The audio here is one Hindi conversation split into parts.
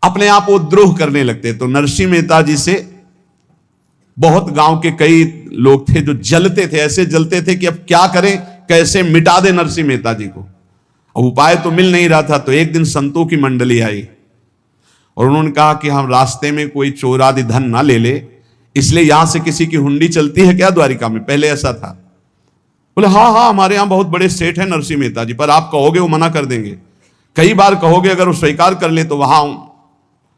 अपने आप वो द्रोह करने लगते। तो नरसिंह मेहता जी से बहुत गांव के कई लोग थे जो जलते थे, ऐसे जलते थे कि अब क्या करें, कैसे मिटा दे नरसिंह मेहता जी को। अब उपाय तो मिल नहीं रहा था। तो एक दिन संतों की मंडली आई और उन्होंने कहा कि हम रास्ते में कोई चोर आदि धन ना ले ले, इसलिए यहां से किसी की हुंडी चलती है क्या द्वारिका में? पहले ऐसा था। बोले हाँ हाँ, हमारे यहां बहुत बड़े सेठ हैं नरसिंह मेहता जी, पर आप कहोगे वो मना कर देंगे। कई बार कहोगे, अगर वो स्वीकार कर ले तो वहां।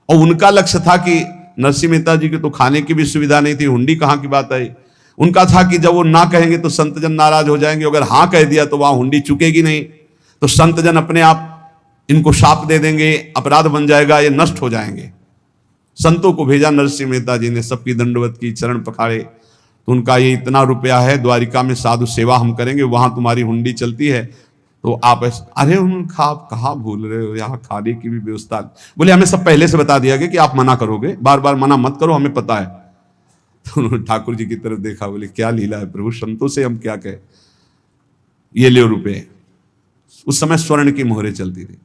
और उनका लक्ष्य था कि नरसिंह मेहता जी की तो खाने की भी सुविधा नहीं थी, हुंडी कहां की बात आई। उनका था कि जब वो ना कहेंगे तो संतजन नाराज हो जाएंगे, अगर हाँ कह दिया तो वहां हुंडी चुकेगी नहीं, तो संतजन अपने आप इनको शाप दे देंगे, अपराध बन जाएगा, ये नष्ट हो जाएंगे। संतों को भेजा नरसिंह मेहता जी ने, सबकी दंडवत की, चरण पखाड़े। तो उनका ये इतना रुपया है, द्वारिका में साधु सेवा हम करेंगे, वहां तुम्हारी हुंडी चलती है तो आप अरे उनका आप कहाँ भूल रहे हो, यहाँ खाने की भी व्यवस्था। बोले हमें सब पहले से बता दिया गया कि आप मना करोगे, बार बार मना मत करो, हमें पता है। तो उन्होंने ठाकुर जी की तरफ देखा, बोले क्या लीला है प्रभु, संतों से हम क्या कहें, ये ले रुपये। उस समय स्वर्ण की मोहरें चलती थी,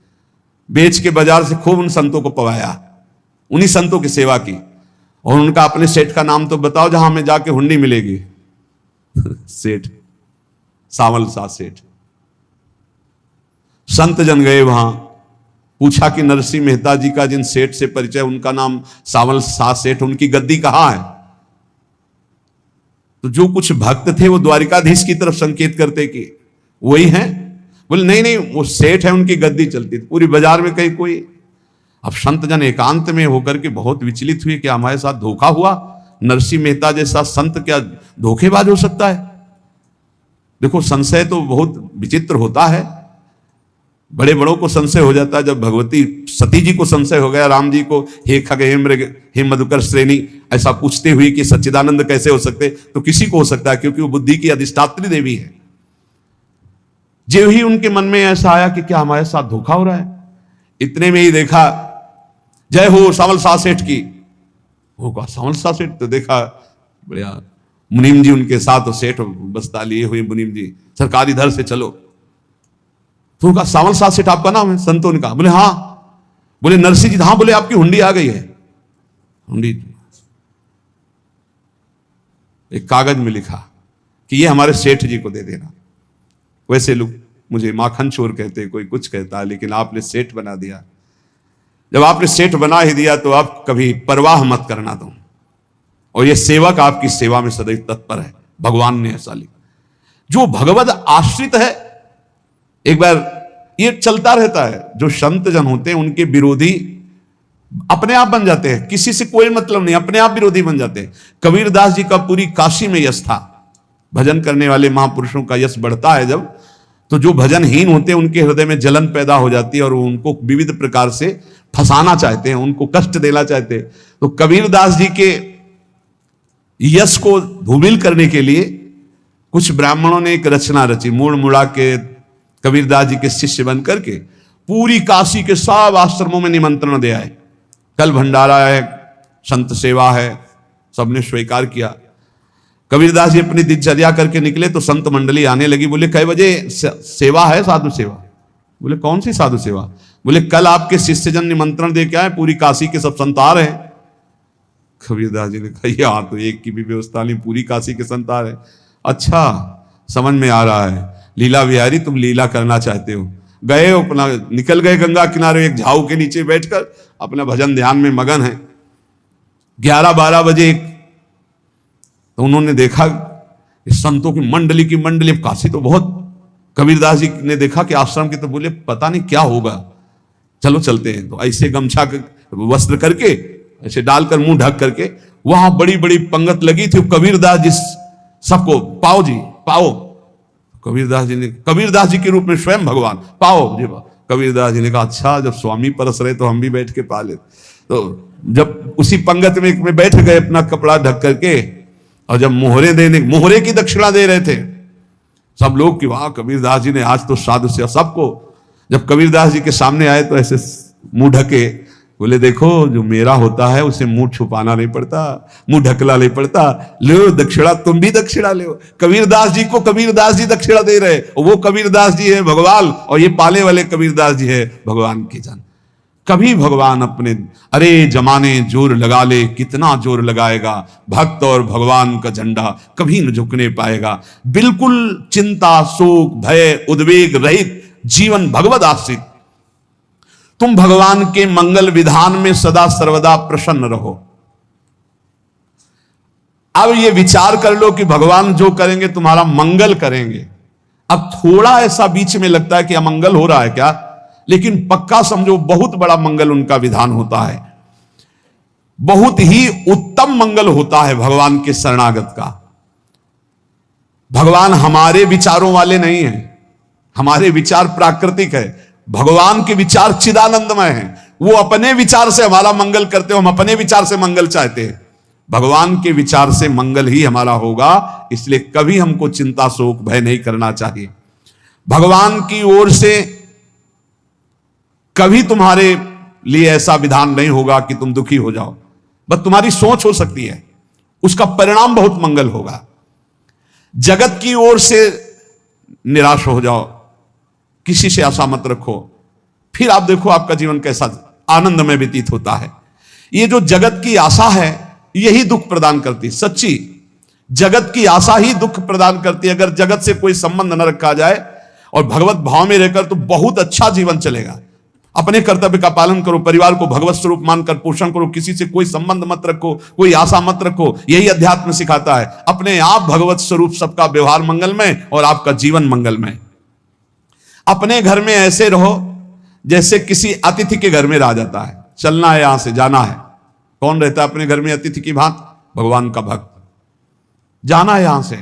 बेच के बाजार से खूब उन संतों को पवाया, उन्हीं संतों की सेवा की। और उनका अपने सेठ का नाम तो बताओ जहां हमें जाके हुंडी मिलेगी। सेठ सावल सा सेठ। संत जन गए वहां, पूछा कि नरसिंह मेहता जी का जिन सेठ से परिचय, उनका नाम सावल सा सेठ, उनकी गद्दी कहां है? तो जो कुछ भक्त थे वो द्वारिकाधीश की तरफ संकेत करते कि वही हैं। बोले नहीं नहीं, वो सेठ है, उनकी गद्दी चलती थी पूरी बाजार में कहीं कोई। अब संत जन एकांत में होकर के बहुत विचलित हुए कि हमारे साथ धोखा हुआ, नरसिंह मेहता जैसा संत क्या धोखेबाज हो सकता है? देखो संशय तो बहुत विचित्र होता है, बड़े बड़ों को संशय हो जाता है। जब भगवती सती जी को संशय हो गया, राम जी को हे खग हे मृग हे मधुकर श्रेणी ऐसा पूछते हुए कि सच्चिदानंद कैसे हो सकते, तो किसी को हो सकता है, क्योंकि वो बुद्धि की अधिष्ठात्री देवी है। जो ही उनके मन में ऐसा आया कि क्या हमारे साथ धोखा हो रहा है, इतने में ही देखा जय हो सावल सा सेठ की। वो कहा सावल सा सेठ, तो देखा बढ़िया मुनीम जी उनके साथ, सेठ बस्ता लिए हुए मुनीम जी, सरकार इधर से चलो। तो कहा सावल सा सेठ आपका नाम है? संतों ने कहा। बोले हाँ। बोले नरसिंह जी? हाँ। बोले आपकी हुंडी आ गई है। हुंडी एक कागज में लिखा कि ये हमारे सेठ जी को दे देना। वैसे लोग मुझे माखन चोर कहते, कोई कुछ कहता है, लेकिन आपने सेठ बना दिया। जब आपने सेठ बना ही दिया तो आप कभी परवाह मत करना तुम, और ये सेवक आपकी सेवा में सदैव तत्पर है। भगवान ने ऐसा लिखा। जो भगवद आश्रित है, एक बार ये चलता रहता है, जो संत जन होते हैं उनके विरोधी अपने आप बन जाते हैं, किसी से कोई मतलब नहीं, अपने आप विरोधी बन जाते हैं। कबीरदास जी का पूरी काशी में यश था। भजन करने वाले महापुरुषों का यश बढ़ता है जब, तो जो भजनहीन होते हैं उनके हृदय में जलन पैदा हो जाती है और वो उनको विविध प्रकार से फंसाना चाहते हैं, उनको कष्ट देना चाहते हैं। तो कबीरदास जी के यश को धूमिल करने के लिए कुछ ब्राह्मणों ने एक रचना रची, मूड़ मुड़ा के कबीरदास जी के शिष्य बन करके पूरी काशी के सब आश्रमों में निमंत्रण दे आए। कल भंडारा है, संत सेवा है, सबने स्वीकार किया। कबीरदास जी अपनी दिनचर्या करके निकले तो संत मंडली आने लगी। बोले कै बजे सेवा है? साधु सेवा। बोले कौन सी साधु सेवा? बोले कल आपके शिष्यजन निमंत्रण दे के आए, पूरी काशी के सब संत आ रहे हैं। कबीरदास जी ने कहा यहाँ तो एक की भी व्यवस्था नहीं, पूरी काशी के संत आ रहे हैं। अच्छा समझ में आ रहा है, लीला बिहारी तुम लीला करना चाहते हो। गए अपना निकल गए गंगा किनारे, एक झाऊ के नीचे बैठकर अपना भजन ध्यान में मगन है। 11-12 बजे तो उन्होंने देखा इस संतों की मंडली काशी तो बहुत। कबीरदास जी ने देखा कि आश्रम की, तो बोले पता नहीं क्या होगा, चलो चलते हैं। तो ऐसे गमछा वस्त्र करके ऐसे डालकर मुंह ढक करके, वहां बड़ी बड़ी पंगत लगी थी। कबीरदास जी सबको पाओ जी पाओ। कबीरदास जी के रूप में स्वयं भगवान पाओ जी। कबीरदास जी ने कहा अच्छा, जब स्वामी परस रहे तो हम भी बैठ के पा ले। तो जब उसी पंगत में बैठ गए अपना कपड़ा ढक करके, और जब मोहरे की दक्षिणा दे रहे थे सब लोग कि वाह कबीरदास जी ने आज तो साधु से सबको। जब कबीरदास जी के सामने आए तो ऐसे मुंह ढके, बोले देखो जो मेरा होता है उसे मुंह छुपाना नहीं पड़ता, मुंह ढकला नहीं पड़ता, लो दक्षिणा, तुम भी दक्षिणा लो। कबीरदास जी को कबीरदास जी दक्षिणा दे रहे, वो कबीरदास जी है भगवान, और ये पाले वाले कबीरदास जी है भगवान के जन। कभी भगवान अपने, अरे जमाने जोर लगा ले, कितना जोर लगाएगा, भक्त और भगवान का झंडा कभी न झुकने पाएगा। बिल्कुल चिंता, शोक, भय, उद्वेग रहित जीवन भगवद आश्रित। तुम भगवान के मंगल विधान में सदा सर्वदा प्रसन्न रहो। अब ये विचार कर लो कि भगवान जो करेंगे तुम्हारा मंगल करेंगे। अब थोड़ा ऐसा बीच में लगता है कि अमंगल हो रहा है क्या, लेकिन पक्का समझो बहुत बड़ा मंगल उनका विधान होता है। बहुत ही उत्तम मंगल होता है भगवान के शरणागत का। भगवान हमारे विचारों वाले नहीं हैं, हमारे विचार प्राकृतिक है, भगवान के विचार चिदानंदमय हैं। वो अपने विचार से हमारा मंगल करते हो, हम अपने विचार से मंगल चाहते हैं। भगवान के विचार से मंगल ही हमारा होगा, इसलिए कभी हमको चिंता, शोक, भय नहीं करना चाहिए। भगवान की ओर से कभी तुम्हारे लिए ऐसा विधान नहीं होगा कि तुम दुखी हो जाओ, बस तुम्हारी सोच हो सकती है, उसका परिणाम बहुत मंगल होगा। जगत की ओर से निराश हो जाओ, किसी से आशा मत रखो, फिर आप देखो आपका जीवन कैसा आनंद में व्यतीत होता है। ये जो जगत की आशा है यही दुख प्रदान करती है। सच्ची जगत की आशा ही दुख प्रदान करती है। अगर जगत से कोई संबंध न रखा जाए और भगवत भाव में रहकर तो बहुत अच्छा जीवन चलेगा। अपने कर्तव्य का पालन करो, परिवार को भगवत स्वरूप मानकर पोषण करो, किसी से कोई संबंध मत रखो, कोई आशा मत रखो। यही अध्यात्म सिखाता है। अपने आप भगवत स्वरूप, सबका व्यवहार मंगलमय और आपका जीवन मंगलमय। अपने घर में ऐसे रहो जैसे किसी अतिथि के घर में रह जाता है। चलना है, यहां से जाना है। कौन रहता है अपने घर में अतिथि की भांति? भगवान का भक्त। जाना है यहां से,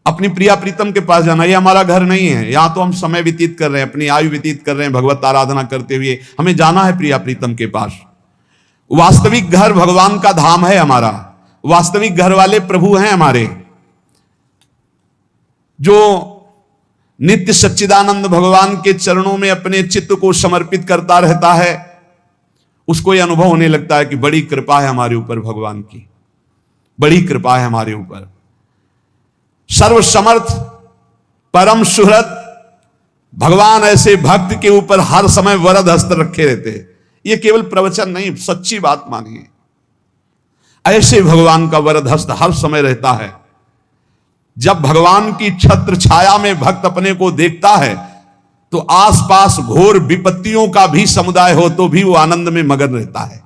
अपनी प्रिया प्रीतम के पास जाना। ये हमारा घर नहीं है, यहां तो हम समय व्यतीत कर रहे हैं, अपनी आयु व्यतीत कर रहे हैं भगवत आराधना करते हुए। हमें जाना है प्रिया प्रीतम के पास। वास्तविक घर भगवान का धाम है हमारा। वास्तविक घर वाले प्रभु हैं हमारे। जो नित्य सच्चिदानंद भगवान के चरणों में अपने चित्त को समर्पित करता रहता है, उसको यह अनुभव होने लगता है कि बड़ी कृपा है हमारे ऊपर भगवान की, बड़ी कृपा है हमारे ऊपर। सर्वसमर्थ परम सुहृद भगवान ऐसे भक्त के ऊपर हर समय वरद हस्त रखे रहते हैं। यह केवल प्रवचन नहीं, सच्ची बात मानिए। ऐसे भगवान का वरद हस्त हर समय रहता है। जब भगवान की छत्र छाया में भक्त अपने को देखता है तो आसपास घोर विपत्तियों का भी समुदाय हो तो भी वो आनंद में मगन रहता है।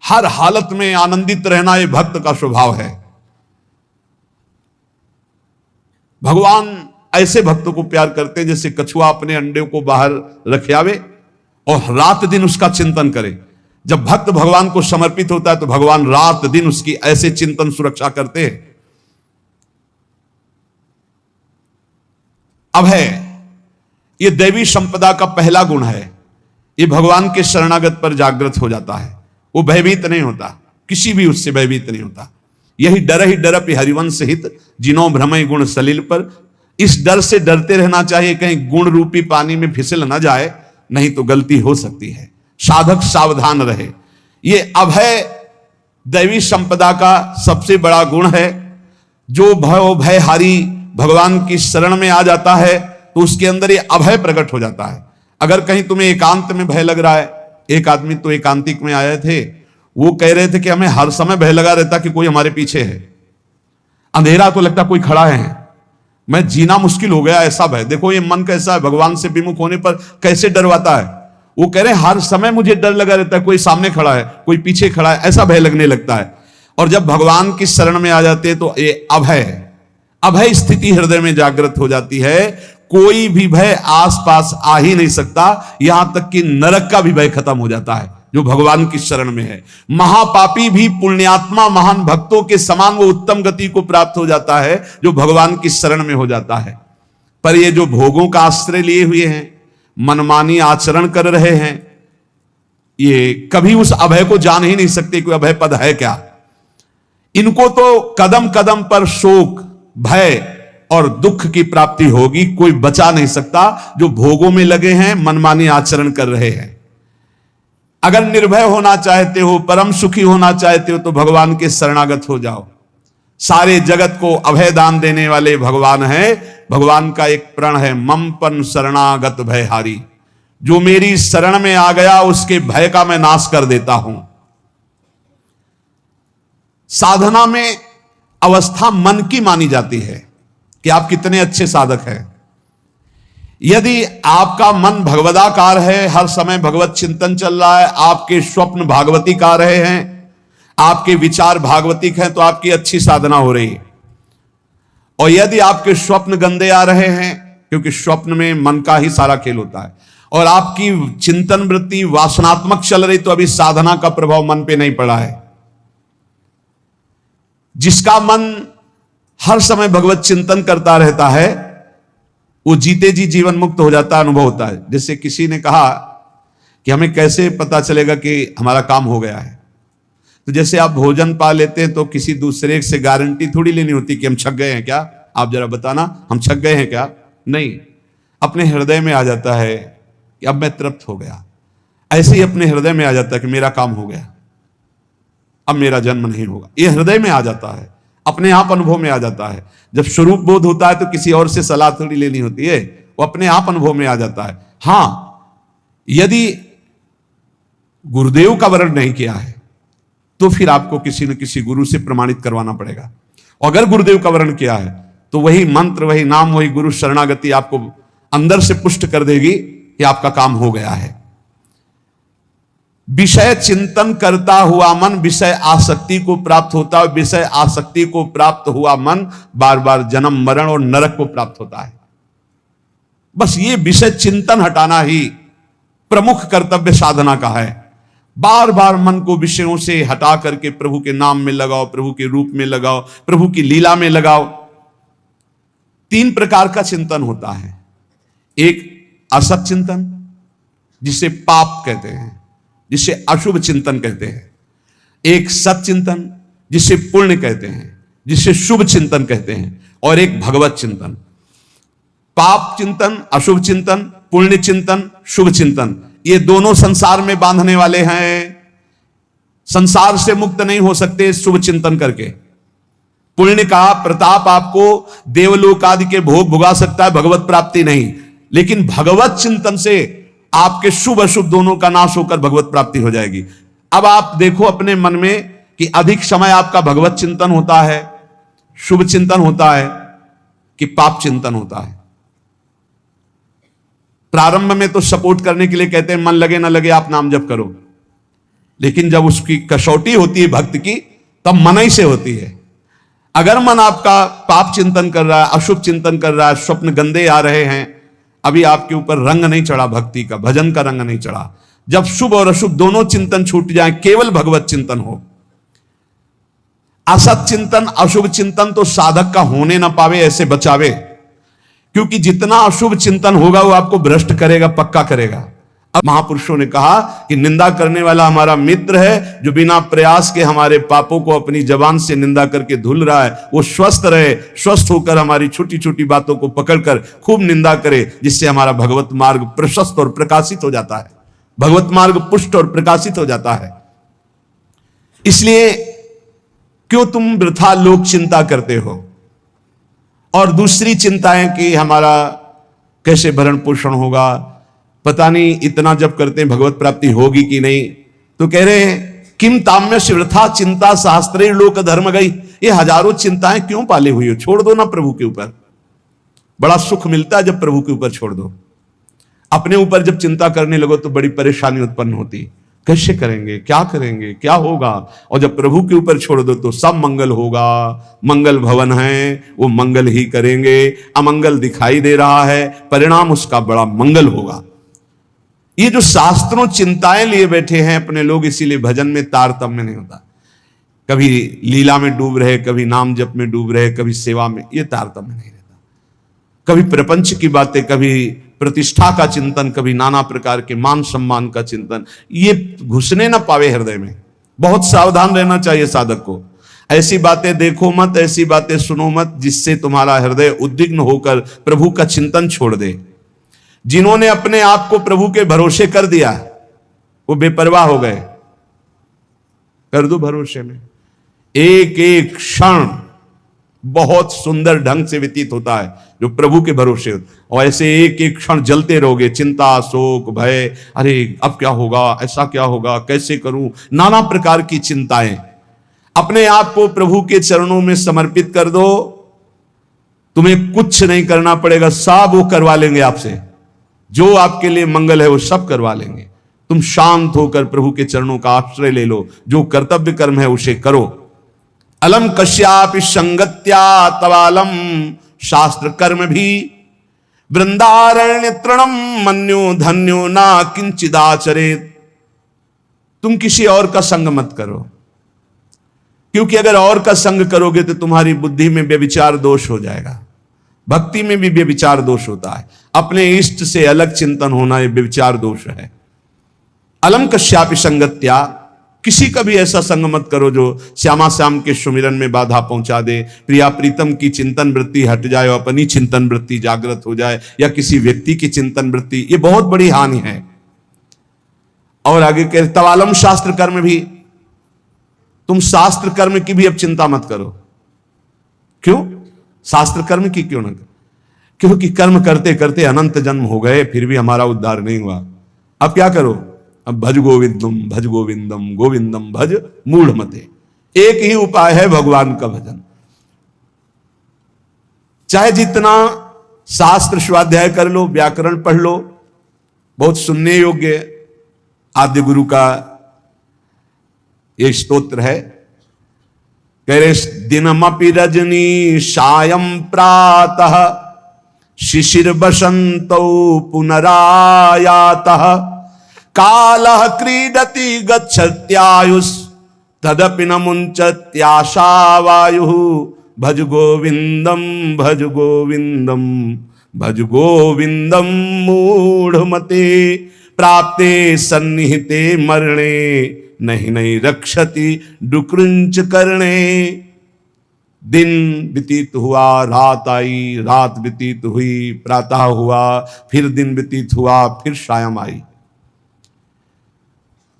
हर हालत में आनंदित रहना यह भक्त का स्वभाव है। भगवान ऐसे भक्तों को प्यार करते हैं जैसे कछुआ अपने अंडे को बाहर रख आवे और रात दिन उसका चिंतन करे। जब भक्त भगवान को समर्पित होता है तो भगवान रात दिन उसकी ऐसे चिंतन सुरक्षा करते हैं। अभय, ये दैवी संपदा का पहला गुण है। ये भगवान के शरणागत पर जागृत हो जाता है। वो भयभीत नहीं होता, किसी भी उससे भयभीत नहीं होता। यही डर ही डरप हरिवंश हित, जिनो भ्रमय गुण सलिल पर। इस डर से डरते रहना चाहिए कहीं गुण रूपी पानी में फिसल ना जाए, नहीं तो गलती हो सकती है। साधक सावधान रहे। ये अभय दैवी संपदा का सबसे बड़ा गुण है। जो भयहारी भगवान की शरण में आ जाता है तो उसके अंदर ये अभय प्रकट हो जाता है। अगर कहीं तुम्हें एकांत में भय लग रहा है, एक आदमी तो एकांतिक में आए थे, वो कह रहे थे कि हमें हर समय भय लगा रहता कि कोई हमारे पीछे है। अंधेरा तो लगता कोई खड़ा है, मैं जीना मुश्किल हो गया, ऐसा भय। देखो ये मन कैसा है, भगवान से विमुख होने पर कैसे डरवाता है। वो कह रहे हर समय मुझे डर लगा रहता है, कोई सामने खड़ा है, कोई पीछे खड़ा है, ऐसा भय लगने लगता है। और जब भगवान की शरण में आ जाते हैं तो ये अभय स्थिति हृदय में जागृत हो जाती है। कोई भी भय आसपास आ ही नहीं सकता, यहां तक कि नरक का भी भय खत्म हो जाता है जो भगवान की शरण में है। महापापी भी पुण्यात्मा महान भक्तों के समान वो उत्तम गति को प्राप्त हो जाता है जो भगवान की शरण में हो जाता है। पर ये जो भोगों का आश्रय लिए हुए हैं, मनमानी आचरण कर रहे हैं, ये कभी उस अभय को जान ही नहीं सकते कि अभय पद है क्या। इनको तो कदम कदम पर शोक, भय और दुख की प्राप्ति होगी। कोई बचा नहीं सकता जो भोगों में लगे हैं, मनमानी आचरण कर रहे हैं। अगर निर्भय होना चाहते हो, परम सुखी होना चाहते हो तो भगवान के शरणागत हो जाओ। सारे जगत को अभय दान देने वाले भगवान हैं। भगवान का एक प्रण है, ममपन शरणागत भयहारी। जो मेरी शरण में आ गया उसके भय का मैं नाश कर देता हूं। साधना में अवस्था मन की मानी जाती है कि आप कितने अच्छे साधक हैं। यदि आपका मन भगवदाकार है, हर समय भगवत चिंतन चल रहा है, आपके स्वप्न भागवती का रहे हैं, आपके विचार भागवतिक हैं, तो आपकी अच्छी साधना हो रही है। और यदि आपके स्वप्न गंदे आ रहे हैं, क्योंकि स्वप्न में मन का ही सारा खेल होता है, और आपकी चिंतन वृत्ति वासनात्मक चल रही, तो अभी साधना का प्रभाव मन पे नहीं पड़ा है। जिसका मन हर समय भगवत चिंतन करता रहता है वो जीते जी जीवन मुक्त हो जाता, अनुभव होता है। जैसे किसी ने कहा कि हमें कैसे पता चलेगा कि हमारा काम हो गया है, तो जैसे आप भोजन पा लेते हैं तो किसी दूसरे से गारंटी थोड़ी लेनी होती कि हम छक गए हैं क्या, आप जरा बताना हम छक गए हैं क्या। नहीं, अपने हृदय में आ जाता है कि अब मैं तृप्त हो गया। ऐसे ही अपने हृदय में आ जाता है कि मेरा काम हो गया, अब मेरा जन्म नहीं होगा। यह हृदय में आ जाता है, अपने आप अनुभव में आ जाता है। जब स्वरूप बोध होता है तो किसी और से सलाह थोड़ी लेनी होती है, वो अपने आप अनुभव में आ जाता है। हां, यदि गुरुदेव का वर्ण नहीं किया है तो फिर आपको किसी न किसी गुरु से प्रमाणित करवाना पड़ेगा। और अगर गुरुदेव का वर्ण किया है तो वही मंत्र, वही नाम, वही गुरु शरणागति आपको अंदर से पुष्ट कर देगी कि आपका काम हो गया है। विषय चिंतन करता हुआ मन विषय आसक्ति को प्राप्त होता है। विषय आसक्ति को प्राप्त हुआ मन बार बार जन्म मरण और नरक को प्राप्त होता है। बस ये विषय चिंतन हटाना ही प्रमुख कर्तव्य साधना का है। बार बार मन को विषयों से हटा करके प्रभु के नाम में लगाओ, प्रभु के रूप में लगाओ, प्रभु की लीला में लगाओ। 3 प्रकार का चिंतन होता है। एक असत चिंतन जिसे पाप कहते हैं, जिसे अशुभ चिंतन कहते हैं। एक सत चिंतन जिसे पुण्य कहते हैं, जिसे शुभ चिंतन कहते हैं। और एक भगवत चिंतन। पाप चिंतन, अशुभ चिंतन, पुण्य चिंतन, शुभ चिंतन, ये दोनों संसार में बांधने वाले हैं। संसार से मुक्त नहीं हो सकते शुभ चिंतन करके। पुण्य का प्रताप आपको देवलोक आदि के भोग भुगा सकता है, भगवत प्राप्ति नहीं। लेकिन भगवत चिंतन से आपके शुभ अशुभ दोनों का नाश होकर भगवत प्राप्ति हो जाएगी। अब आप देखो अपने मन में कि अधिक समय आपका भगवत चिंतन होता है, शुभ चिंतन होता है कि पाप चिंतन होता है। प्रारंभ में तो सपोर्ट करने के लिए कहते हैं मन लगे ना लगे आप नाम जप करो, लेकिन जब उसकी कसौटी होती है भक्त की, तब मन ही से होती है। अगर मन आपका पाप चिंतन कर रहा है, अशुभ चिंतन कर रहा है, स्वप्न गंदे आ रहे हैं, अभी आपके ऊपर रंग नहीं चढ़ा भक्ति का, भजन का रंग नहीं चढ़ा। जब शुभ और अशुभ दोनों चिंतन छूट जाए, केवल भगवत चिंतन हो। असत चिंतन, अशुभ चिंतन तो साधक का होने ना पावे, ऐसे बचावे। क्योंकि जितना अशुभ चिंतन होगा वो आपको भ्रष्ट करेगा, पक्का करेगा। अब महापुरुषों ने कहा कि निंदा करने वाला हमारा मित्र है, जो बिना प्रयास के हमारे पापों को अपनी जबान से निंदा करके धुल रहा है। वो स्वस्थ रहे, स्वस्थ होकर हमारी छोटी छोटी बातों को पकड़कर खूब निंदा करे, जिससे हमारा भगवत मार्ग प्रशस्त और प्रकाशित हो जाता है, भगवत मार्ग पुष्ट और प्रकाशित हो जाता है। इसलिए क्यों तुम वृथा लोक चिंता करते हो और दूसरी चिंताएं कि हमारा कैसे भरण पोषण होगा, पता नहीं इतना जब करते हैं भगवत प्राप्ति होगी कि नहीं। तो कह रहे हैं किम ताम्य वृथा चिंता शास्त्रे लोक धर्म गई। ये हजारों चिंताएं क्यों पाले हुई हो, छोड़ दो ना प्रभु के ऊपर। बड़ा सुख मिलता है जब प्रभु के ऊपर छोड़ दो। अपने ऊपर जब चिंता करने लगो तो बड़ी परेशानी उत्पन्न होती, कैसे करेंगे, क्या करेंगे, क्या होगा। और जब प्रभु के ऊपर छोड़ दो तो सब मंगल होगा। मंगल भवन है, वो मंगल ही करेंगे। अमंगल दिखाई दे रहा है, परिणाम उसका बड़ा मंगल होगा। ये जो शास्त्रों चिंताएं लिए बैठे हैं अपने लोग, इसीलिए भजन में तारतम्य नहीं होता। कभी लीला में डूब रहे, कभी नाम जप में डूब रहे, कभी सेवा में, ये तारतम्य नहीं रहता। कभी प्रपंच की बातें, कभी प्रतिष्ठा का चिंतन, कभी नाना प्रकार के मान सम्मान का चिंतन, ये घुसने ना पावे हृदय में। बहुत सावधान रहना चाहिए साधक को। ऐसी बातें देखो मत, ऐसी बातें सुनो मत जिससे तुम्हारा हृदय उद्विग्न होकर प्रभु का चिंतन छोड़ दे। जिन्होंने अपने आप को प्रभु के भरोसे कर दिया वो बेपरवाह हो गए। कर दो भरोसे में, एक एक क्षण बहुत सुंदर ढंग से व्यतीत होता है जो प्रभु के भरोसे होता। और ऐसे एक एक क्षण जलते रहोगे, चिंता, शोक, भय, अरे अब क्या होगा, ऐसा क्या होगा, कैसे करूं, नाना प्रकार की चिंताएं। अपने आप को प्रभु के चरणों में समर्पित कर दो, तुम्हें कुछ नहीं करना पड़ेगा, सब वो करवा लेंगे आपसे। जो आपके लिए मंगल है वो सब करवा लेंगे। तुम शांत होकर प्रभु के चरणों का आश्रय ले लो, जो कर्तव्य कर्म है उसे करो। अलम कश्यापि संगत्या तवालम शास्त्र कर्म भी वृंदारण्य तृणम मन्यो धन्यो ना किंचिदाचरेत। तुम किसी और का संग मत करो, क्योंकि अगर और का संग करोगे तो तुम्हारी बुद्धि में व्यभिचार दोष हो जाएगा। भक्ति में भी व्यभिचार दोष होता है, अपने इष्ट से अलग चिंतन होना यह व्यभिचार दोष है। अलम कश्यापि संगत्या, किसी का भी ऐसा संग मत करो जो श्यामा श्याम के सुमिरन में बाधा पहुंचा दे, प्रिया प्रीतम की चिंतन वृत्ति हट जाए और अपनी चिंतन वृत्ति जागृत हो जाए, या किसी व्यक्ति की चिंतन वृत्ति, ये बहुत बड़ी हानि है। और आगे कह तवालम शास्त्र कर्म भी, तुम शास्त्र कर्म की भी अब चिंता मत करो। क्यों? शास्त्र कर्म की क्यों ना करो? क्योंकि कर्म करते करते अनंत जन्म हो गए, फिर भी हमारा उद्धार नहीं हुआ। अब क्या करो? अब भज गोविंदम भज गोविंदम गोविंदम भज मूढ़ मते। एक ही उपाय है भगवान का भजन। चाहे जितना शास्त्र स्वाध्याय कर लो, व्याकरण पढ़ लो, बहुत सुनने योग्य आद्य गुरु का ये स्तोत्र है। कह रहे दिनमपि रजनी सायं प्रातः शिशिर बसंतो पुनरायातः कालः क्रीडति गच्छत्यायुष तदपि न मुंचत्याशा वायुः भज गोविंदम भज गोविंदम भज गोविंदम मूढ़मते प्राप्ते सन्निहिते मरणे नहीं नहीं रक्षति डुकृंच करणे। दिन व्यतीत हुआ, रात आई, रात व्यतीत हुई, प्रातः हुआ, फिर दिन व्यतीत हुआ, फिर सायं आई।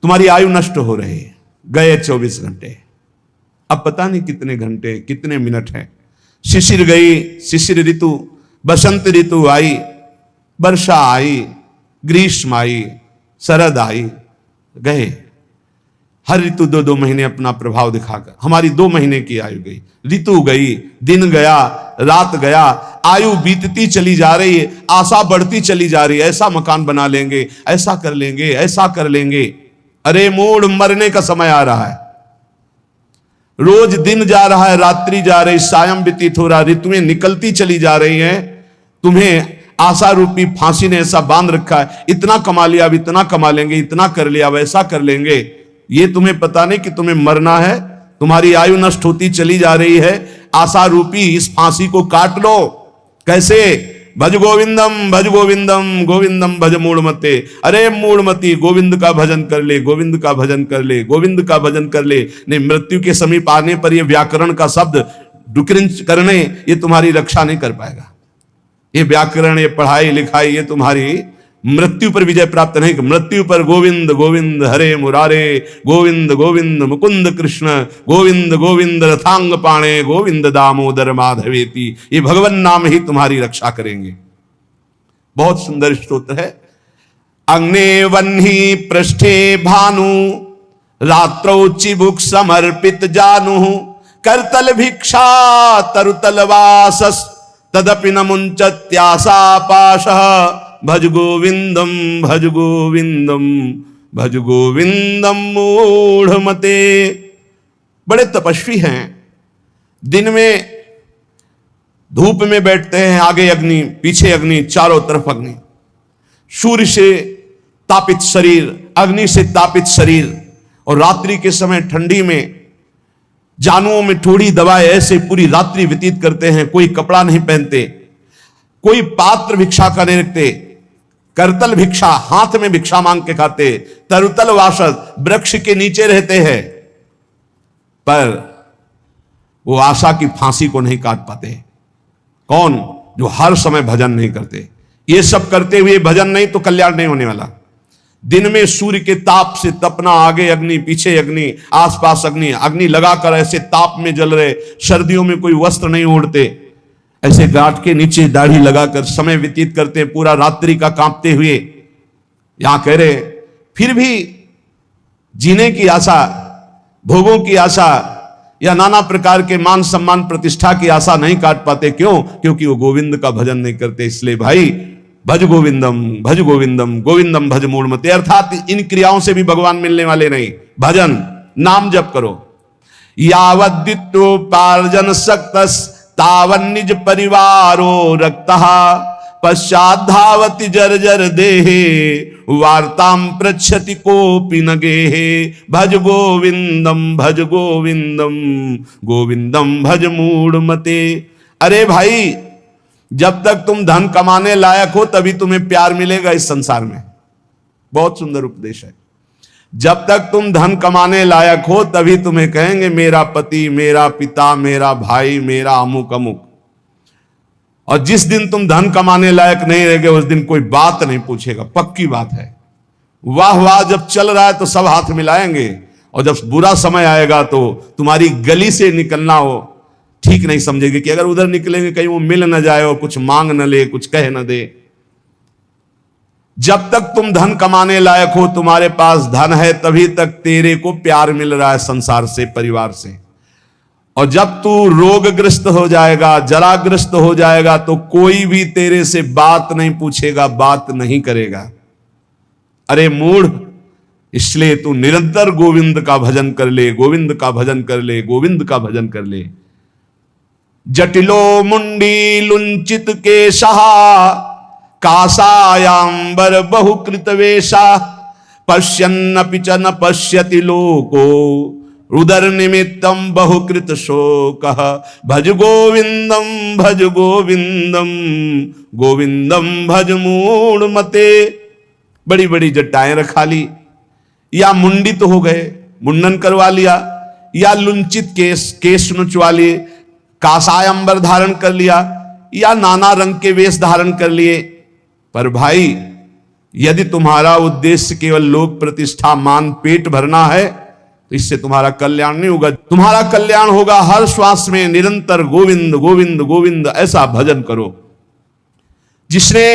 तुम्हारी आयु नष्ट हो रही है। गए 24 घंटे, अब पता नहीं कितने घंटे कितने मिनट हैं। शिशिर गई, शिशिर ऋतु, बसंत ऋतु आई, वर्षा आई, ग्रीष्म आई, शरद आई, गए। हर ऋतु 2-2 महीने अपना प्रभाव दिखाकर हमारी 2 महीने की आयु गई, ऋतु गई, दिन गया, रात गया, आयु बीतती चली जा रही है, आशा बढ़ती चली जा रही है। ऐसा मकान बना लेंगे, ऐसा कर लेंगे, ऐसा कर लेंगे। अरे मूढ़, मरने का समय आ रहा है। रोज दिन जा रहा है, रात्रि जा रही, सायं व्यतीत हो रहा, ऋतुएं निकलती चली जा रही हैं। तुम्हें आशा रूपी फांसी ने ऐसा बांध रखा है, इतना कमा लिया, अब इतना कमा लेंगे, इतना कर लिया, अब ऐसा कर लेंगे। ये तुम्हें पता नहीं कि तुम्हें मरना है। तुम्हारी आयु नष्ट होती चली जा रही है। आशा रूपी इस फांसी को काट लो। कैसे? भज गोविंदम गोविंदम भज मूढ़मते। अरे मूढ़मती, गोविंद का भजन कर ले, गोविंद का भजन कर ले, गोविंद का भजन कर ले। नहीं, मृत्यु के समीप आने पर यह व्याकरण का शब्द डुकृंच करने, ये तुम्हारी रक्षा नहीं कर पाएगा। ये व्याकरण, ये पढ़ाई लिखाई, ये तुम्हारी मृत्यु पर विजय प्राप्त नहीं। मृत्यु पर गोविंद गोविंद हरे मुरारे, गोविंद गोविंद मुकुंद कृष्ण, गोविंद गोविंद रथांग पाणे, गोविंद दामोदर माधवेति, ये भगवान नाम ही तुम्हारी रक्षा करेंगे। बहुत सुंदर स्तोत्र है। अग्ने वह्नि पृष्ठे भानु रात्रौ चिबुक समर्पित जानु करतल भिक्षा तरुतल वासस तदपि न मुंचत्याशा पाशः भज गोविंदम भज गोविंदम भज गोविंदम मूढ़मते। बड़े तपस्वी हैं। दिन में धूप में बैठते हैं, आगे अग्नि, पीछे अग्नि, चारों तरफ अग्नि। सूर्य से तापित शरीर, अग्नि से तापित शरीर, और रात्रि के समय ठंडी में जानुओं में थोड़ी दबाए ऐसे पूरी रात्रि व्यतीत करते हैं। कोई कपड़ा नहीं पहनते, कोई पात्र भिक्षा का नहीं रखते, करतल भिक्षा, हाथ में भिक्षा मांग के खाते। तरुतल वासस, वृक्ष के नीचे रहते हैं, पर वो आशा की फांसी को नहीं काट पाते। कौन? जो हर समय भजन नहीं करते। ये सब करते हुए भजन नहीं तो कल्याण नहीं होने वाला। दिन में सूर्य के ताप से तपना, आगे अग्नि पीछे अग्नि आसपास अग्नि, अग्नि लगाकर ऐसे ताप में जल रहे, सर्दियों में कोई वस्त्र नहीं ओढ़ते, ऐसे गांठ के नीचे दाढ़ी लगाकर समय व्यतीत करते हैं पूरा रात्रि का कांपते हुए। यहां कह रहे फिर भी जीने की आशा, भोगों की आशा या नाना प्रकार के मान सम्मान प्रतिष्ठा की आशा नहीं काट पाते। क्यों? क्योंकि वो गोविंद का भजन नहीं करते। इसलिए भाई भज गोविंदम भज गोविंदम गोविंदम भज मूढ़मते, अर्थात इन क्रियाओं से भी भगवान मिलने वाले नहीं। भजन नाम जप करो। यावद्वित्तोपार्जन सक्तस तावन निज परिवारो रक्तः पश्चात धावति जर्जर देहे वार्ताम पृच्छति कोपि न गेहे। भज गोविंदम भज गोविंदम गोविंदम भज मूढ़मते। अरे भाई, जब तक तुम धन कमाने लायक हो तभी तुम्हें प्यार मिलेगा इस संसार में। बहुत सुंदर उपदेश है। जब तक तुम धन कमाने लायक हो तभी तुम्हें कहेंगे मेरा पति, मेरा पिता, मेरा भाई, मेरा अमुक अमुक। और जिस दिन तुम धन कमाने लायक नहीं रहोगे उस दिन कोई बात नहीं पूछेगा, पक्की बात है। वाह वाह जब चल रहा है तो सब हाथ मिलाएंगे, और जब बुरा समय आएगा तो तुम्हारी गली से निकलना हो ठीक नहीं समझेगी कि अगर उधर निकलेंगे कहीं वो मिल न जाए और कुछ मांग न ले, कुछ कह न दे। जब तक तुम धन कमाने लायक हो, तुम्हारे पास धन है, तभी तक तेरे को प्यार मिल रहा है संसार से, परिवार से। और जब तू रोगग्रस्त हो जाएगा, जराग्रस्त हो जाएगा, तो कोई भी तेरे से बात नहीं पूछेगा, बात नहीं करेगा। अरे मूढ़, इसलिए तू निरंतर गोविंद का भजन कर ले, गोविंद का भजन कर ले, गोविंद का भजन कर ले। जटिलो मुंडी लुंचित केशः कासायांबर बहुकृत वेशा पश्यन्नपि च न पश्यति लोको रुदर निमित्तम बहुकृत शोकः। भज गोविंदम भज गोविंदम गोविंदम भज मूढ़मते। बड़ी बड़ी जटाएं रखा ली, या मुंडित हो गए, मुंडन करवा लिया, या लुंचित केश नुचवा लिए, कासाय अंबर धारण कर लिया, या नाना रंग के वेश धारण कर लिए। पर भाई, यदि तुम्हारा उद्देश्य केवल लोक प्रतिष्ठा, मान, पेट भरना है तो इससे तुम्हारा कल्याण नहीं होगा। तुम्हारा कल्याण होगा हर श्वास में निरंतर गोविंद गोविंद गोविंद ऐसा भजन करो। जिसने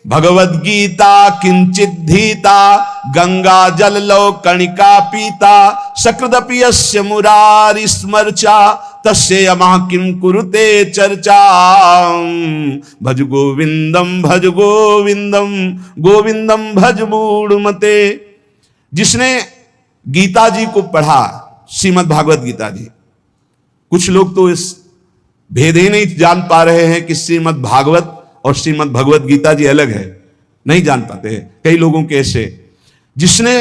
भगवद गीता किंचित धीता गंगा जल लो कणिका पीता सकृदपि यस्य मुरारि स्मर्चा तस्य यमः किं कुरुते चर्चा। भज गोविंदम भज गोविंदम गोविंदम भज मूढ़मते। जिसने गीता जी को पढ़ा, श्रीमद् भागवत गीता जी, कुछ लोग तो इस भेद ही नहीं जान पा रहे हैं कि श्रीमद् भागवत और श्रीमद् भगवत गीता जी अलग है, नहीं जान पाते हैं कई लोगों के ऐसे। जिसने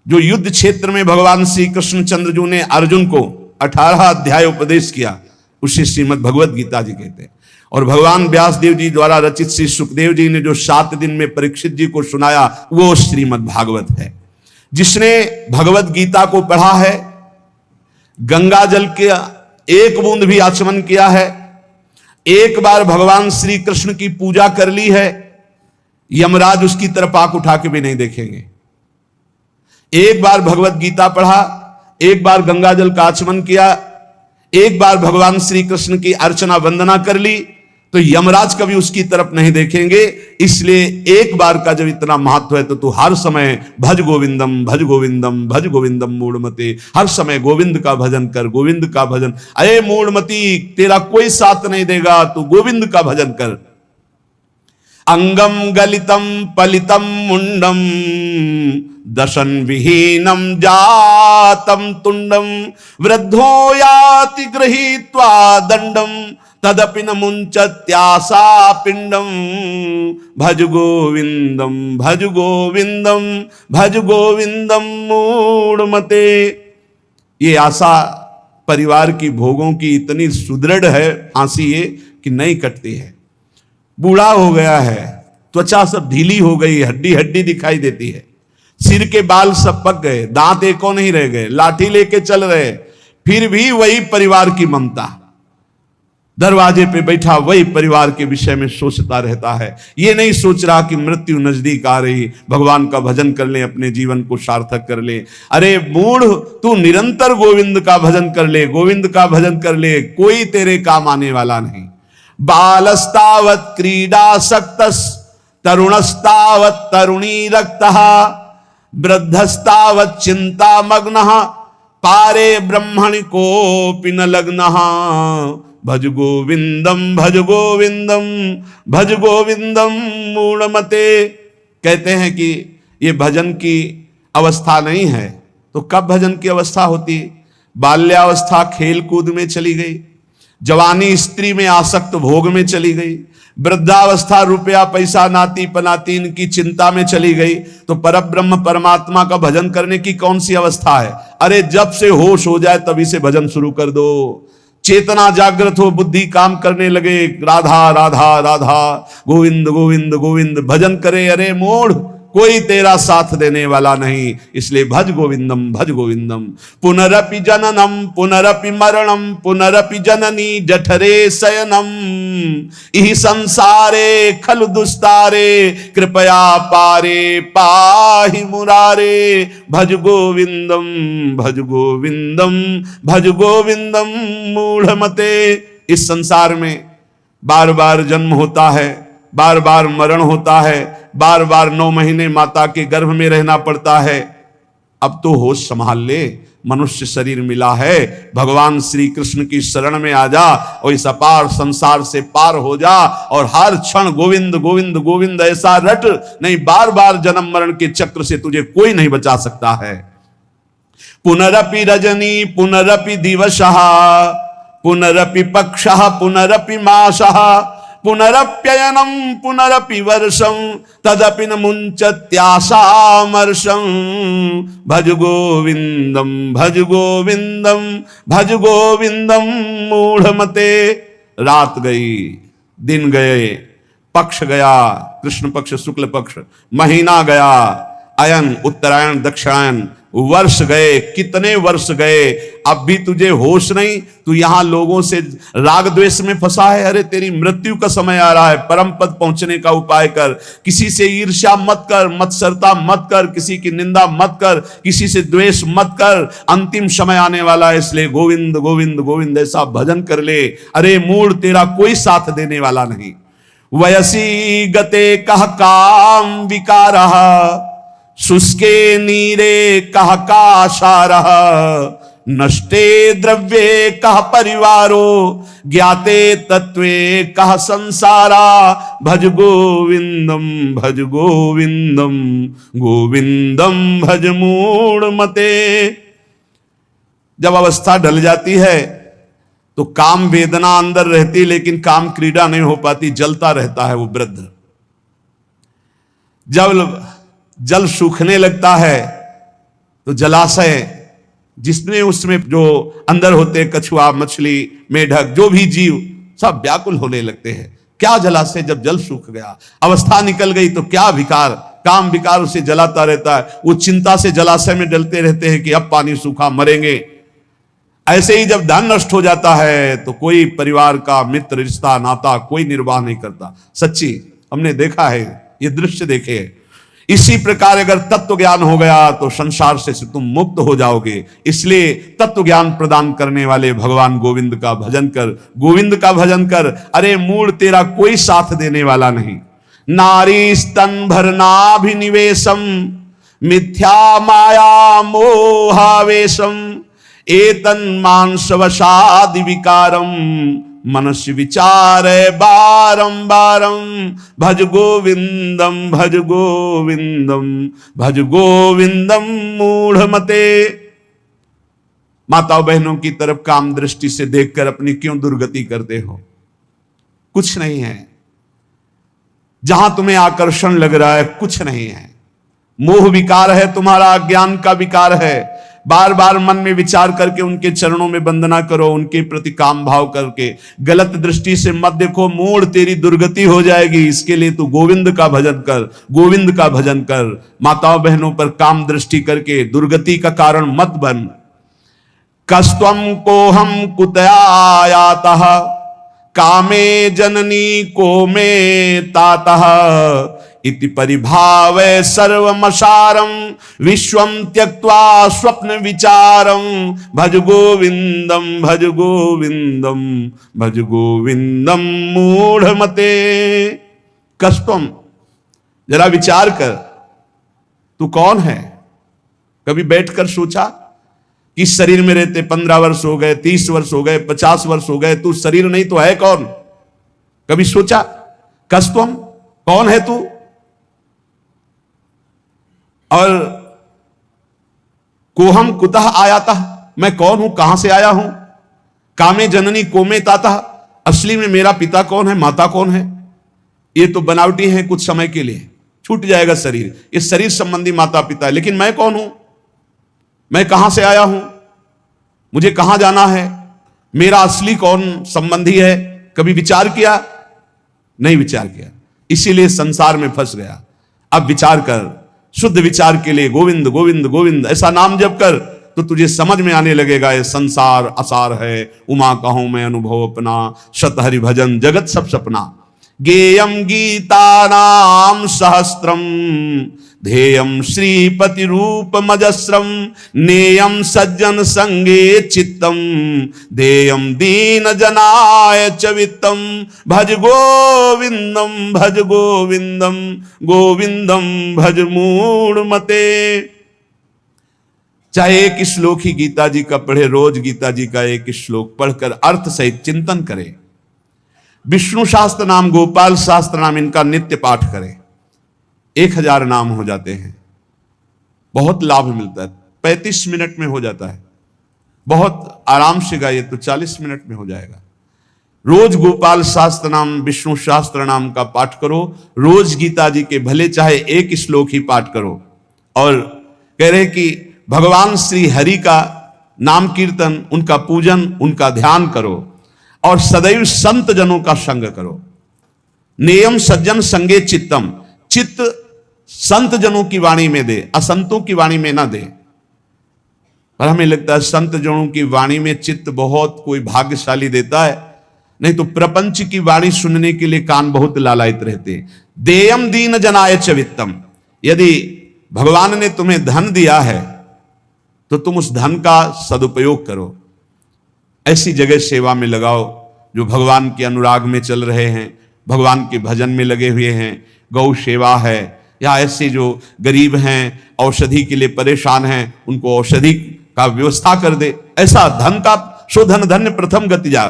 जो युद्ध क्षेत्र में भगवान श्री कृष्णचंद्र जी ने अर्जुन को 18 अध्याय उपदेश किया, उसे श्रीमद् भगवत गीता जी कहते हैं। और भगवान व्यास देव जी द्वारा रचित श्री सुखदेव जी ने जो 7 दिन में परीक्षित जी को सुनाया, वो श्रीमद् भागवत है। जिसने भगवत गीता को पढ़ा है, गंगा जल के एक बूंद भी आचमन किया है, एक बार भगवान श्री कृष्ण की पूजा कर ली है, यमराज उसकी तरफ आंख उठा के भी नहीं देखेंगे। एक बार भगवत गीता पढ़ा, एक बार गंगा जल का आचमन किया, एक बार भगवान श्री कृष्ण की अर्चना वंदना कर ली, तो यमराज कभी उसकी तरफ नहीं देखेंगे। इसलिए एक बार का जब इतना महत्व है तो तू हर समय भज गोविंदम भज गोविंदम भज गोविंदम मूढ़मते, हर समय गोविंद का भजन कर, गोविंद का भजन। अरे मूढ़मती, तेरा कोई साथ नहीं देगा, तू गोविंद का भजन कर। अंगम गलितम पलितम मुंडम दशन विहीनम जातम तुंडम वृद्धो याति गृहीत्वा दंडम तदपि न मुंचत्यासा पिंडम। भज गोविंदम भज गोविंदम भज गोविंदम मूढ़मते। ये आशा परिवार की, भोगों की इतनी सुदृढ़ है फांसी ये कि नहीं कटती है। बूढ़ा हो गया है, त्वचा सब ढीली हो गई, हड्डी हड्डी दिखाई देती है, सिर के बाल सब पक गए, दांत एको नहीं रह गए, लाठी लेके चल रहे, फिर भी वही परिवार की ममता। दरवाजे पे बैठा वही परिवार के विषय में सोचता रहता है। ये नहीं सोच रहा कि मृत्यु नजदीक आ रही, भगवान का भजन कर ले, अपने जीवन को सार्थक कर ले। अरे मूढ़, तू निरंतर गोविंद का भजन कर ले, गोविंद का भजन कर ले, कोई तेरे काम आने वाला नहीं। बालस्तावत क्रीडासक्तस् तरुणस्तावत तरुणी रक्तः वृद्धस्तावत चिंता मग्नः पारे ब्रह्मणि कोऽपि न लग्नः भज गोविंदम भज गोविंदम भज गोविंदम मूढ़मते। कहते हैं कि ये भजन की अवस्था नहीं है, तो कब भजन की अवस्था होती? बाल्यावस्था खेल कूद में चली गई, जवानी स्त्री में आसक्त भोग में चली गई, वृद्धावस्था रुपया पैसा नाती पनाती इनकी चिंता में चली गई, तो परब्रह्म परमात्मा का भजन करने की कौन सी अवस्था है? अरे जब से होश हो जाए तभी से भजन शुरू कर दो। चेतना जागृत हो, बुद्धि काम करने लगे, राधा राधा राधा गोविंद गोविंद गोविंद भजन करे। अरे मूढ़, कोई तेरा साथ देने वाला नहीं, इसलिए भज गोविंदम। पुनरपि जननम पुनरपि मरणम पुनरपि जननी जठरे शयनम इहि संसारे खलु दुस्तारे कृपया पारे पाहि मुरारे भज गोविंदम भज गोविंदम भज गोविंदम मूढ़मते। इस संसार में बार बार जन्म होता है, बार बार मरण होता है, बार बार 9 महीने माता के गर्भ में रहना पड़ता है। अब तो होश संभाल ले, मनुष्य शरीर मिला है, भगवान श्री कृष्ण की शरण में आ जा और इस अपार संसार से पार हो जा और हर क्षण गोविंद गोविंद गोविंद ऐसा रट, नहीं बार बार जन्म मरण के चक्र से तुझे कोई नहीं बचा सकता है। पुनरपि रजनी पुनरपि दिवसः पुनरपि पक्षः पुनरपि मासः पुनरप्ययनम पुनरपि वर्षं तदपि न मुंचत्यासामर्षं भज गोविंदम भज गोविंदम भज गोविंदम मूढ़मते। रात गई, दिन गए, पक्ष गया, कृष्ण पक्ष शुक्ल पक्ष, महीना गया, अयन उत्तरायण दक्षिणायन, वर्ष गए, कितने वर्ष गए, अब भी तुझे होश नहीं। तू यहां लोगों से राग द्वेष में फंसा है। अरे तेरी मृत्यु का समय आ रहा है, परम पद पहुंचने का उपाय कर। किसी से ईर्ष्या मत कर, मत्सरता मत कर, किसी की निंदा मत कर, किसी से द्वेष मत कर। अंतिम समय आने वाला है, इसलिए गोविंद गोविंद गोविंद ऐसा भजन कर ले। अरे मूढ़, तेरा कोई साथ देने वाला नहीं। वयसी गते कह काम विकारः शुष्के नीरे कह काशारः नष्टे द्रव्ये कह परिवारो ज्ञाते तत्वे कह संसारा भज गोविंदम भज गोविंदम गोविंदम भज मूढ़मते। जब अवस्था ढल जाती है तो काम वेदना अंदर रहती, लेकिन काम क्रीड़ा नहीं हो पाती, जलता रहता है वो वृद्ध। जब जल सूखने लगता है तो जलाशय जिसमें उसमें जो अंदर होते, कछुआ मछली मेढक जो भी जीव सब व्याकुल होने लगते हैं। क्या जलाशय, जब जल सूख गया, अवस्था निकल गई तो क्या विकार, काम विकार उसे जलाता रहता है। वो चिंता से जलाशय में डलते रहते हैं कि अब पानी सूखा, मरेंगे। ऐसे ही जब धन नष्ट हो जाता है तो कोई परिवार का मित्र रिश्ता नाता कोई निर्वाह नहीं करता। सच्ची हमने देखा है, ये दृश्य देखे हैं। इसी प्रकार अगर तत्व ज्ञान हो गया तो संसार से तुम मुक्त हो जाओगे। इसलिए तत्व ज्ञान प्रदान करने वाले भगवान गोविंद का भजन कर, गोविंद का भजन कर। अरे मूढ़, तेरा कोई साथ देने वाला नहीं। नारी स्तन भरनाभिनिवेशम मिथ्या माया मोहावेशम एतन मांसवशादि विकारम मनस्य विचार बारंबारम भज गोविंदम भज गोविंदम भज गोविंदम मूढ़मते। माताओं बहनों की तरफ काम दृष्टि से देखकर अपनी क्यों दुर्गति करते हो? कुछ नहीं है। जहां तुम्हें आकर्षण लग रहा है कुछ नहीं है। मोह विकार है तुम्हारा, अज्ञान का विकार है। बार बार मन में विचार करके उनके चरणों में वंदना करो, उनके प्रति काम भाव करके। गलत दृष्टि से मत देखो, मूढ़ तेरी दुर्गति हो जाएगी। इसके लिए तू गोविंद का भजन कर, गोविंद का भजन कर। माताओं बहनों पर काम दृष्टि करके दुर्गति का कारण मत बन। कस्त्वम को हम कुतयायातः कामे जननी को में तातः इति परिभावय सर्वमसारम विश्वम त्यक्त्वा स्वप्न विचारम भज गोविंदम भज गोविंदम भज गोविंदम मूढ़मते। कष्टम, जरा विचार कर, तू कौन है? कभी बैठकर सोचा कि शरीर में रहते 15 वर्ष हो गए, 30 वर्ष हो गए, 50 वर्ष हो गए, तू शरीर नहीं तो है कौन? कभी सोचा? कष्टम, कौन है तू? और कोहम कुतः आयाता, मैं कौन हूं, कहां से आया हूं? कामे जननी कोमे ताता, असली में मेरा पिता कौन है, माता कौन है? ये तो बनावटी है, कुछ समय के लिए छूट जाएगा शरीर, ये शरीर संबंधी माता पिता है, लेकिन मैं कौन हूं? मैं कहां से आया हूं? मुझे कहां जाना है? मेरा असली कौन संबंधी है? कभी विचार किया? नहीं विचार किया, इसीलिए संसार में फंस गया। अब विचार कर, शुद्ध विचार के लिए गोविंद गोविंद गोविंद ऐसा नाम जप कर, तो तुझे समझ में आने लगेगा ये संसार असार है, उमा कहूं मैं अनुभव अपना, शत हरि भजन जगत सब सपना। गेयम गीता नाम सहस्त्रम ध्येयम श्रीपति रूप मजस्रम नेयम सज्जन संगे चित्तम देयम दीन जनाय चवित्तम भज गोविंदम भज गोविंदम गोविंदम भज मूढ़मते। चाहे एक श्लोक ही गीता जी का पढ़े, रोज गीता जी का एक श्लोक पढ़कर अर्थ सहित चिंतन करे, विष्णु शास्त्र नाम, गोपाल शास्त्र नाम, इनका नित्य पाठ करें, 1000 नाम हो जाते हैं, बहुत लाभ मिलता है। 35 मिनट में हो जाता है, बहुत आराम से गाइए तो 40 मिनट में हो जाएगा। रोज गोपाल शास्त्र नाम, विष्णु शास्त्र नाम का पाठ करो, रोज गीता जी के भले चाहे एक श्लोक ही पाठ करो, और कह रहे कि भगवान श्री हरि का नाम कीर्तन, उनका पूजन, उनका ध्यान करो, और सदैव संत जनों का संग करो। नेयम सज्जन संगे चित्तम, चित्त संत जनों की वाणी में दे, असंतों की वाणी में ना दे। पर हमें लगता है संत जनों की वाणी में चित्त बहुत कोई भाग्यशाली देता है, नहीं तो प्रपंच की वाणी सुनने के लिए कान बहुत लालायित रहते। देयम दीन जनाय च वित्तम, यदि भगवान ने तुम्हें धन दिया है तो तुम उस धन का सदुपयोग करो, ऐसी जगह सेवा में लगाओ जो भगवान के अनुराग में चल रहे हैं, भगवान के भजन में लगे हुए हैं, गौ सेवा है, या ऐसे जो गरीब हैं, औषधि के लिए परेशान हैं, उनको औषधि का व्यवस्था कर दे। ऐसा धन का सो धन धन्य प्रथम गति जा।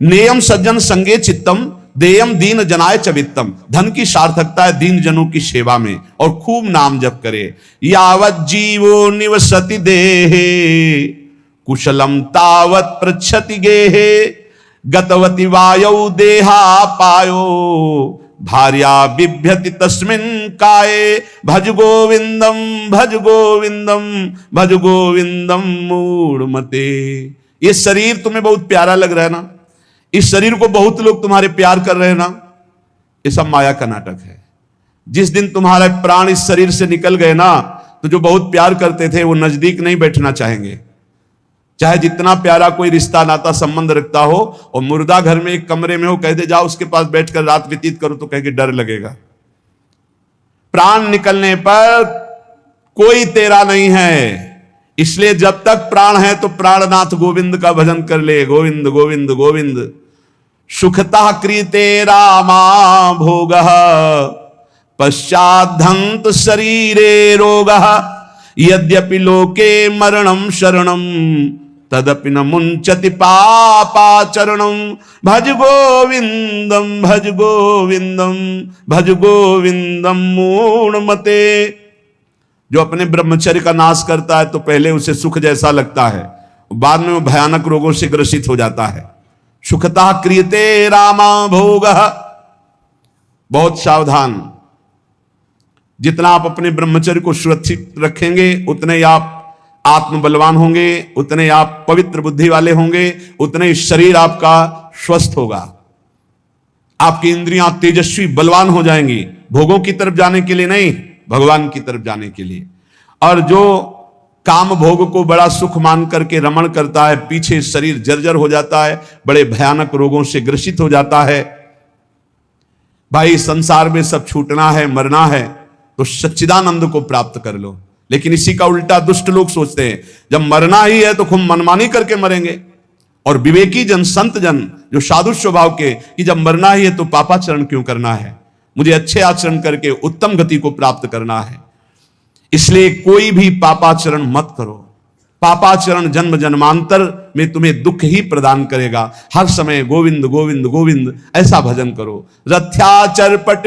नेयम सज्जन संगे चित्तम देयम दीन जनाय च वित्तम, धन की सार्थकता है दीन जनों की सेवा में, और खूब नाम जप करे। यावत जीवो निवसति देहे कुशलम तावत पृच्छति गेहे गतवति वायौ देहा पायो भार्या बिभ्यति तस्मिन् काये भज गोविंदम भज गोविंदम भज गोविंदम मूढ़मते। ये शरीर तुम्हें बहुत प्यारा लग रहा है ना, इस शरीर को बहुत लोग तुम्हारे प्यार कर रहे हैं ना, ये सब माया का नाटक है। जिस दिन तुम्हारे प्राण इस शरीर से निकल गए ना, तो जो बहुत प्यार करते थे वो नजदीक नहीं बैठना चाहेंगे, चाहे जितना प्यारा कोई रिश्ता नाता संबंध रखता हो, और मुर्दा घर में एक कमरे में हो, कह दे जाओ उसके पास बैठकर रात व्यतीत करो, तो कह के डर लगेगा। प्राण निकलने पर कोई तेरा नहीं है, इसलिए जब तक प्राण है तो प्राणनाथ गोविंद का भजन कर ले। गोविंद गोविंद गोविंद। सुखता कृते रामा भोगः पश्चाद्धंत शरीरे रोगः यद्यपि लोके मरणं शरणं तदपि न मुंचति पापाचरणं भज गोविंदम भज गोविंदम भज गोविंदम मूढ़मते। जो अपने ब्रह्मचर्य का नाश करता है तो पहले उसे सुख जैसा लगता है, बाद में वो भयानक रोगों से ग्रसित हो जाता है। सुखता क्रियते रामा भोगः, बहुत सावधान। जितना आप अपने ब्रह्मचर्य को सुरक्षित रखेंगे उतने ही आप आत्मबलवान होंगे, उतने आप पवित्र बुद्धि वाले होंगे, उतने शरीर आपका स्वस्थ होगा, आपकी इंद्रियां तेजस्वी बलवान हो जाएंगी, भोगों की तरफ जाने के लिए नहीं, भगवान की तरफ जाने के लिए। और जो काम भोग को बड़ा सुख मान करके रमण करता है, पीछे शरीर जर्जर हो जाता है, बड़े भयानक रोगों से ग्रसित हो जाता है। भाई संसार में सब छूटना है, मरना है, तो सच्चिदानंद को प्राप्त कर लो। लेकिन इसी का उल्टा दुष्ट लोग सोचते हैं, जब मरना ही है तो खूब मनमानी करके मरेंगे। और विवेकी जन, संत जन जो साधु स्वभाव के, कि जब मरना ही है तो पापाचरण क्यों करना है, मुझे अच्छे आचरण करके उत्तम गति को प्राप्त करना है। इसलिए कोई भी पापाचरण मत करो। पापाचरण जन्म जन्मांतर में तुम्हें दुख ही प्रदान करेगा। हर समय गोविंद गोविंद गोविंद ऐसा भजन करो। रथ्याचर पट